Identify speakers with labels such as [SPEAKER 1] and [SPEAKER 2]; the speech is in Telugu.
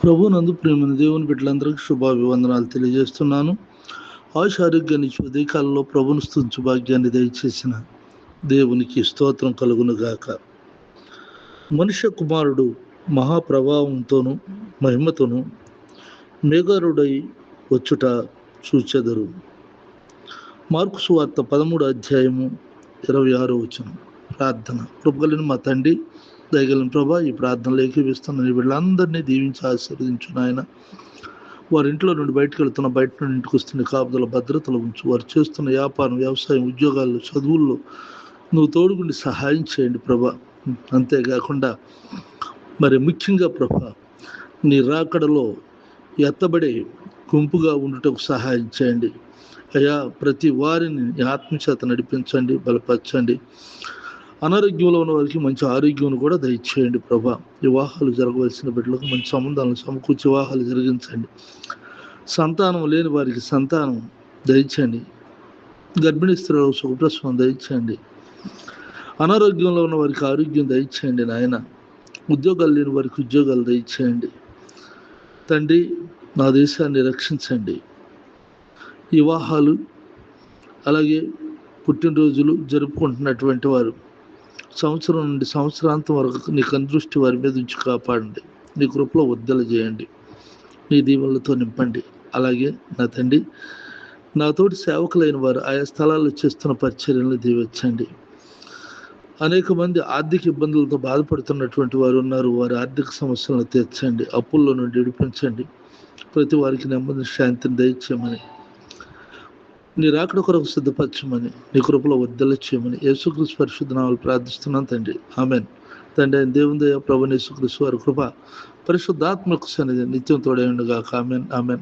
[SPEAKER 1] ప్రభునందు ప్రేమైన దేవుని బిడ్డలందరికీ శుభాభివందనాలు తెలియజేస్తున్నాను. ఆరోగ్యాన్ని ఇచ్చి ఉదయకాలంలో ప్రభును స్తుతించు భాగ్యాన్ని దయచేసిన దేవునికి స్తోత్రం కలుగును గాక. మనుష్య కుమారుడు మహాప్రభావంతోనూ మహిమతోనూ మేఘారుడై వచ్చుట చూచెదరు. మార్కు సువార్త 13వ అధ్యాయము 26వ వచనం. ప్రార్థన. కృపగలిగిన మా తండ్రి, దయగలిగిన ప్రభా, ఈ ప్రార్థనలు ఏకీవిస్తున్న వీళ్ళందరినీ దీవించి ఆశీర్వదించు నాయన. వారి ఇంట్లో నుండి బయటకు వెళ్తున్న, బయట నుండి ఇంటికి వస్తున్న కాపుదల భద్రతలు ఉంచు. వారు చేస్తున్న వ్యాపారం, వ్యవసాయం, ఉద్యోగాల్లో, చదువుల్లో నువ్వు తోడుగుండి సహాయం చేయండి ప్రభా. అంతేకాకుండా మరి ముఖ్యంగా ప్రభా, నీ రాకడలో ఎత్తబడే గుంపుగా ఉండుటకు సహాయం చేయండి అయ్యా. ప్రతి వారిని ఆత్మచేత నడిపించండి, బలపరచండి. అనారోగ్యంలో ఉన్న వారికి మంచి ఆరోగ్యం కూడా దయచేయండి ప్రభా. వివాహాలు జరగవలసిన బిడ్డలకు మంచి సంబంధాలను సమకూర్చి వివాహాలు జరిగించండి. సంతానం లేని వారికి సంతానం దయచేయండి. గర్భిణీ స్త్రీలకు సుఖప్రసవం దయచేయండి. అనారోగ్యంలో ఉన్న వారికి ఆరోగ్యం దయచేయండి నాయన. ఉద్యోగాలు లేని వారికి ఉద్యోగాలు దయచేయండి తండ్రి. నా దేశాన్ని రక్షించండి. వివాహాలు అలాగే పుట్టినరోజులు జరుపుకుంటున్నటువంటి వారు సంవత్సరం నుండి సంవత్సరాంతం వరకు నీ కనుదృష్టి వారి మీద ఉంచి కాపాడండి. నీ కృపలో వర్ధల చేయండి. నీ దీవెనలతో నింపండి. అలాగే నా తండ్రి, నాతోటి సేవకులైన వారు ఆయా స్థలాల్లో చేస్తున్న పరిచర్యలను దీవించండి. అనేక మంది ఆర్థిక ఇబ్బందులతో బాధపడుతున్నటువంటి వారు ఉన్నారు. వారి ఆర్థిక సమస్యలను తీర్చండి. అప్పుల్లో నుండి విడిపించండి. ప్రతి వారికి నెమ్మది శాంతిని దయచేయమని, నీ రాకడ కొరకు సిద్ధపరచమని, నీ కృపలో వర్ధల చేయమని యేసుక్రీస్తు పరిశుద్ధ నామములో ప్రార్థిస్తున్నాను తండ్రి. ఆమెన్. తండ్రి అయిన దేవుని దయ, ప్రభువైన యేసుక్రీస్తు వారి కృప, పరిశుద్ధాత్మకు సన్నిధి నిత్యం తోడై ఉండుగాక. ఆమెన్. ఆమెన్.